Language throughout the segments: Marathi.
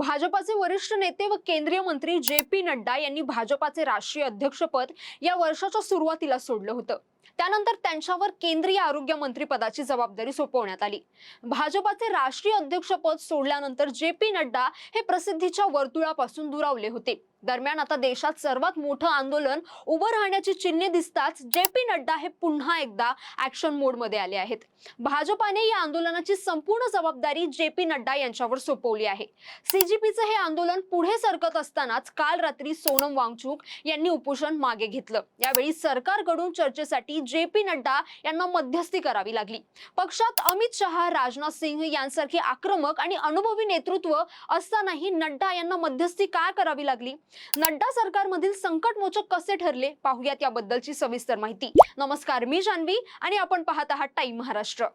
भाजपाचे वरिष्ठ नेते व केंद्रीय मंत्री जे.पी. नड्डा यांनी भाजपाचे राष्ट्रीय अध्यक्षपद या वर्षाच्या सुरुवातीला सोडलं होतं। त्यानंतर त्यांच्यावर केंद्रीय आरोग्य मंत्री पदाची जबाबदारी सोपवण्यात आली। भाजपाचे राष्ट्रीय अध्यक्षपद सोडल्यानंतर जे.पी. नड्डा हे प्रसिद्धीच्या वर्तुळापासून दुरावले होते। दरम्यान आता देशात सर्वात मोठं आंदोलन उभं राहण्याची चिन्हे दिसताच जे.पी. नड्डा हे पुन्हा एकदा ऍक्शन मोड मध्ये आले आहेत। भाजपाने या आंदोलनाची संपूर्ण जबाबदारी जे.पी. नड्डा यांच्यावर सोपवली आहे। सीजीपीचे हे आंदोलन पुढे सरकत असतानाच काल रात्री सोनम वांगचुक यांनी उपोषण मागे घेतलं। यावेळी सरकारकडून चर्चेसाठी जे.पी. नड्डा यांना मध्यस्थी करावी लागली। पक्षात अमित शहा, राजनाथ सिंह यांसारखे आक्रमक आणि अनुभवी नेतृत्व असतानाही नड्डा यांना मध्यस्थी का करावी लागली? नड्डा सरकारमधील संकटमोचक कसे ठरले, पाहूयात याबद्दलची सविस्तर माहिती। नमस्कार, मी जान्हवी आणि आपण पाहत आहात टाइम महाराष्ट्र।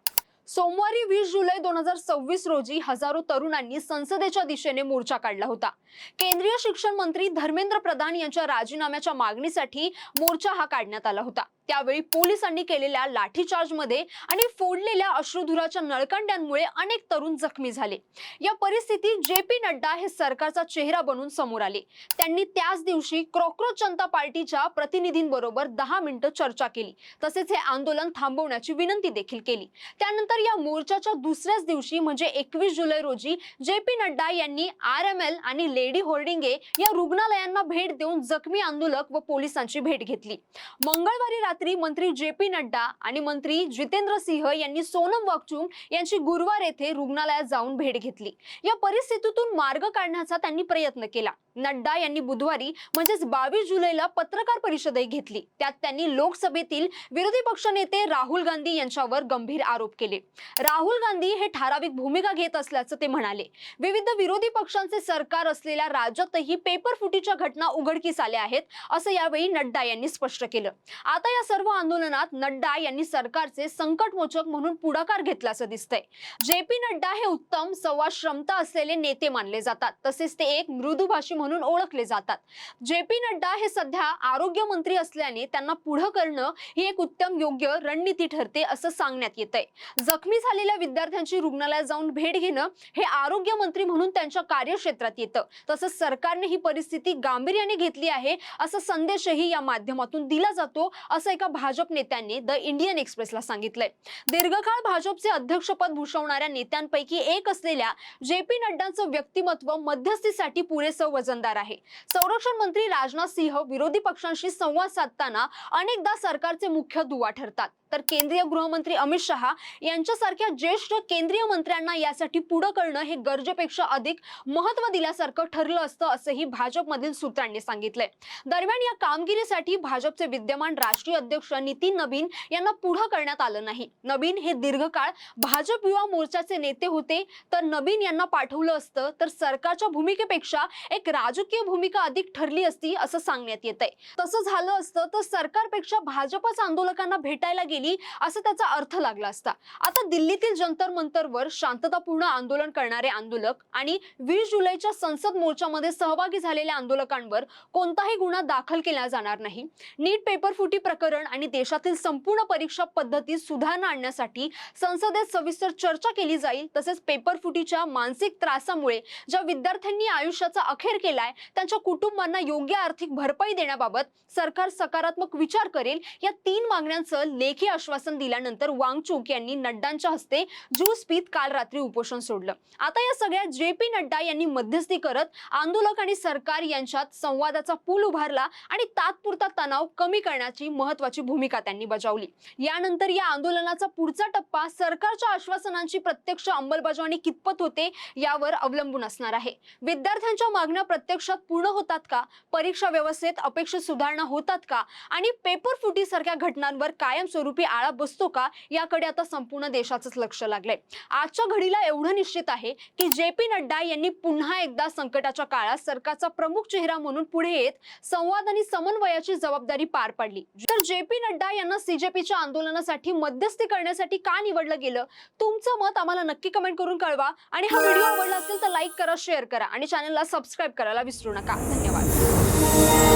सोमवारी 20 जुलै 2026 रोजी हजारो तरुणांनी संसदेच्या दिशेने मोर्चा काढला होता। केंद्रीय शिक्षण मंत्री धर्मेंद्र प्रधान यांच्या राजीनाम्याच्या मागणीसाठी मोर्चा हा काढण्यात आला होता। त्यावेळी पोलिसांनी केलेल्या लाठीचार्जमध्ये आणि फोडलेल्या अश्रुधुराच्या नळकांड्यांमुळे अनेक तरुण जखमी झाले। या परिस्थितीत जे.पी. नड्डा हे सरकारचा चेहरा बनून समोर आले। त्यांनी त्याच दिवशी कॉकरोच जनता पार्टीच्या प्रतिनिधींबरोबर 10 मिनिटं चर्चा केली, तसेच हे आंदोलन थांबवण्याची विनंती देखील केली। त्यानंतर या मोर्चाच्या दुसऱ्याच दिवशी म्हणजे 21 जुलै रोजी जे.पी. नड्डा यांनी आर.एम.एल. आणि लेडी होर्डिंगे या रुग्णालयांना भेट देऊन जखमी आंदोलक व पोलिसांची भेट घेतली। मंगळवारी रात्री मंत्री जे.पी. नड्डा आणि मंत्री जितेंद्र सिंह यांनी सोनम वांगचुक यांची गुरुवार येथे रुग्णालयात जाऊन भेट घेतली। या परिस्थितीतून मार्ग काढण्याचा त्यांनी प्रयत्न केला। नड्डा यांनी बुधवारी म्हणजेच 22 जुलैला पत्रकार परिषदही घेतली। त्यात त्यांनी लोकसभेतील विरोधी पक्षनेते राहुल गांधी यांच्यावर गंभीर आरोप केले। राहुल गांधी हे ठराविक भूमिका घेत असल्याचं ते म्हणाले। विविध विरोधी पक्षांचे सरकार असलेल्या राज्यातही पेपर फुटीच्या घटना उघडकीस आल्या आहेत, असं यावेळी नड्डा यांनी स्पष्ट केलं। आता या सर्व आंदोलनात नड्डा यांनी सरकारचे संकटमोचक म्हणून पुढाकार घेतल्याचं दिसतंय। जे.पी. नड्डा हे उत्तम संवाद क्षमता असलेले नेते मानले जातात, तसेच ते एक मृदुभाषी म्हणून ओळखले जातात। जे.पी. नड्डा हे सध्या आरोग्य मंत्री असल्याने त्यांना पुढे करणं ही एक उत्तम योग्य रणनीती ठरते असं सांगण्यात येतंय। जखमी झालेल्या विद्यार्थ्यांची रुग्णालयात जाऊन भेट घेणं हे आरोग्य मंत्री म्हणून त्यांच्या कार्यक्षेत्रात येतं। तसंच सरकारने ही परिस्थिती गांभीर्याने घेतली आहे असा संदेशही या माध्यमातून दिला जातो, असं एका भाजप नेत्याने द इंडियन एक्सप्रेसला सांगितलंय। दीर्घकाळ भाजपचे अध्यक्षपद भूषवणाऱ्या नेत्यांपैकी एक असलेल्या जे.पी. नड्डांचं व्यक्तिमत्व मध्यस्थीसाठी पुरेसं वजनदार आहे। संरक्षण मंत्री राजनाथ सिंह विरोधी पक्षांशी संवाद साधताना अनेकदा सरकारचे मुख्य दुवा ठरतात, तर केंद्रीय गृहमंत्री अमित शहा यांच्यासारख्या ज्येष्ठ केंद्रीय मंत्र्यांना यासाठी पुढे करणं हे गरजेपेक्षा अधिक महत्त्व दिल्यासारखं ठरलं असतं, असंही भाजपमधील सूत्रांनी सांगितलंय। दरम्यान या कामगिरीसाठी भाजपचे विद्यमान राष्ट्रीय अध्यक्ष नितीन नबीन यांना पुढे करण्यात आलं नाही। नबीन हे दीर्घकाळ भाजप युवा मोर्चाचे नेते होते, तर नबीन यांना पाठवलं असतं तर सरकारच्या भूमिकेपेक्षा एक राजकीय भूमिका अधिक ठरली असती असं सांगण्यात येतंय। तसं झालं असतं तर सरकारपेक्षा भाजपच आंदोलकांना भेटायला गेली असं त्याचा अर्थ लागला असता। आता दिल्लीतील जंतर मंतरवर शांततापूर्ण आंदोलन करणारे आंदोलक आणि 20 जुलैच्या संसद मोर्चामध्ये सहभागी झालेल्या आंदोलकांवर कोणताही गुन्हा दाखल केला जाणार नाही। नीट पेपर फुटी प्रकरण आणि देशातील संपूर्ण परीक्षा पद्धतीत सुधारणा आणण्यासाठी संसदेत सविस्तर चर्चा केली जाईल। तसेच पेपर फुटीच्या मानसिक त्रासामुळे ज्या विद्यार्थ्यांनी आयुष्याचा अखेर केलाय त्यांच्या कुटुंबांना योग्य आर्थिक भरपाई देण्याबाबत सरकार सकारात्मक विचार करेल। या 3 मागण्यांचं लेखी आश्वासन दिल्यानंतर वांगचुक यांनी नड्डांच्या हस्ते ज्यूस पीत काल रात्री उपोषण सोडलं। आता या सगळ्यात जे.पी. नड्डा यांनी मध्यस्थी करत आंदोलक आणि सरकार यांच्यात संवादाचा पूल उभारला आणि तात्पुरता तणाव कमी करण्याची महत्त्वाची भूमिका त्यांनी बजावली। यानंतर या आंदोलनाचा पुढचा टप्पा सरकारच्या आश्वासनांची प्रत्यक्ष अंमलबजावणी कितपत होते यावर अवलंबून असणार आहे। विद्यार्थ्यांच्या मागण्या प्रत्यक्षात पूर्ण होतात का, परीक्षा व्यवस्थेत अपेक्षित सुधारणा होतात का आणि पेपर फुटीसारख्या घटनांवर कायमस्वरूपी आळा बसतो का, याकडे आता संपूर्ण देशाचंच लक्ष लागलंय। आजच्या घडीला एवढं निश्चित आहे की जे.पी. नड्डा यांनी पुन्हा एकदा संकटाच्या काळात सरकारचा प्रमुख चेहरा म्हणून पुढे येत संवाद आणि समन्वयाची जबाबदारी पार पाडली। तर जे.पी. नड्डा यांना सीजेपीच्या आंदोलनासाठी मध्यस्थी करण्यासाठी का निवडलं गेलं, तुमचं मत आम्हाला नक्की कमेंट करून कळवा आणि हा व्हिडिओ आवडला असेल तर लाईक करा, शेअर करा आणि चॅनलला सबस्क्राईब करायला विसरू नका। धन्यवाद।